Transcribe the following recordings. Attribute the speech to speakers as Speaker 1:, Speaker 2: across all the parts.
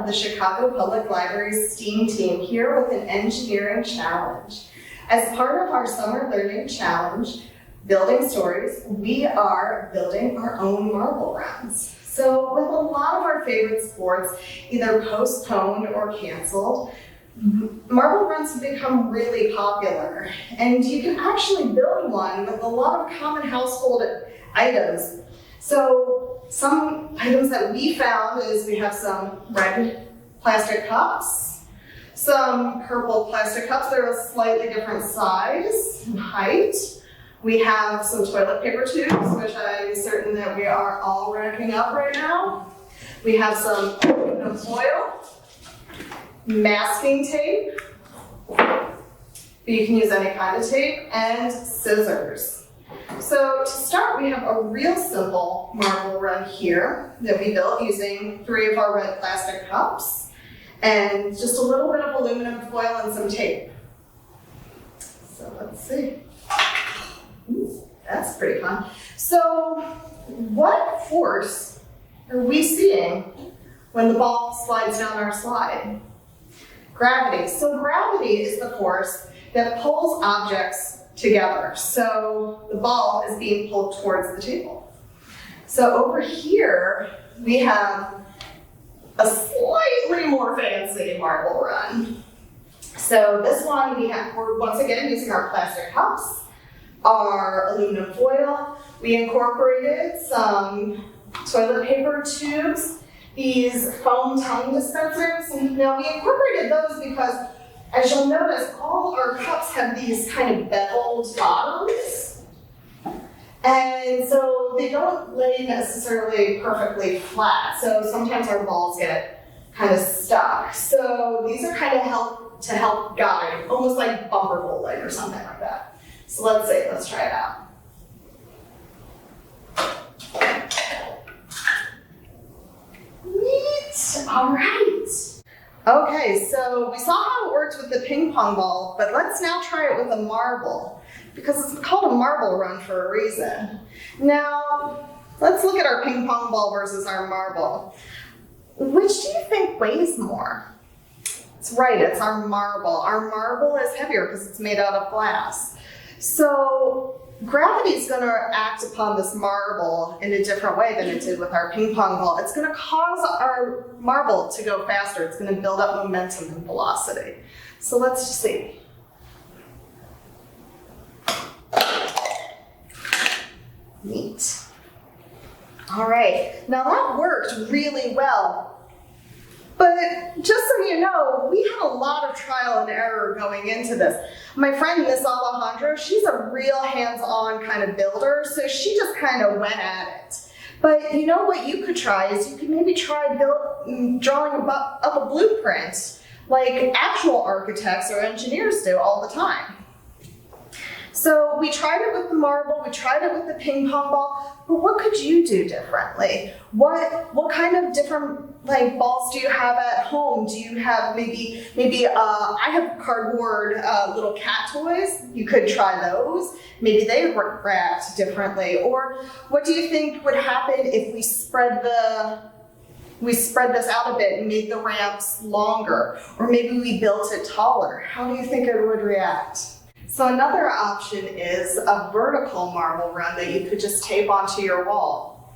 Speaker 1: the Chicago Public Library's STEAM team here with an engineering challenge. As part of our summer learning challenge, Building Stories, we are building our own marble runs. So with a lot of our favorite sports either postponed or canceled, marble runs have become really popular, and you can actually build one with a lot of common household items. So some items that we found is we have some red plastic cups, some purple plastic cups. They're a slightly different size and height. We have some toilet paper tubes, which I'm certain that we are all racking up right now. We have some aluminum foil, masking tape. You can use any kind of tape, and scissors. So to start, we have a real simple marble run here that we built using 3 of our red plastic cups and just a little bit of aluminum foil and some tape. So let's see. Ooh, that's pretty fun. So what force are we seeing when the ball slides down our slide? Gravity. So gravity is the force that pulls objects together. So the ball is being pulled towards the table. So over here, we have a slightly more fancy marble run. So this one, we're once again using our plastic cups, our aluminum foil. We incorporated some toilet paper tubes, these foam tongue dispensers. And now we incorporated those because, as you'll notice, all our cups have these kind of beveled bottoms. And so they don't lay necessarily perfectly flat. So sometimes our balls get kind of stuck. So these are kind of to help guide, almost like bumper bowling or something like that. So let's try it out. Neat, all right. Okay, so we saw how it worked with the ping pong ball, but let's now try it with a marble, because it's called a marble run for a reason. Now, let's look at our ping pong ball versus our marble. Which do you think weighs more? It's right, it's our marble. Our marble is heavier because it's made out of glass. So gravity is going to act upon this marble in a different way than it did with our ping pong ball. It's going to cause our marble to go faster. It's going to build up momentum and velocity. So let's just see. Neat. All right, now that worked really well. But just so you know, we had a lot of trial and error going into this. My friend, Miss Alejandro, she's a real hands-on kind of builder, so she just kind of went at it. But you know what you could try is you could maybe try drawing up a blueprint like actual architects or engineers do all the time. So we tried it with the marble, we tried it with the ping pong ball, but what could you do differently? What kind of different balls do you have at home? Do you have maybe I have cardboard little cat toys. You could try those. Maybe they react differently. Or what do you think would happen if we spread this out a bit and made the ramps longer? Or maybe we built it taller. How do you think it would react? So another option is a vertical marble run that you could just tape onto your wall.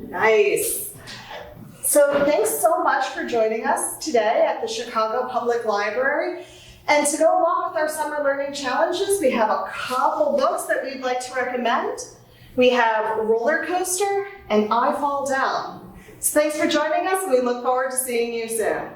Speaker 1: Nice. So thanks so much for joining us today at the Chicago Public Library. And to go along with our summer learning challenges, we have a couple books that we'd like to recommend. We have Roller Coaster and I Fall Down. So thanks for joining us, and we look forward to seeing you soon.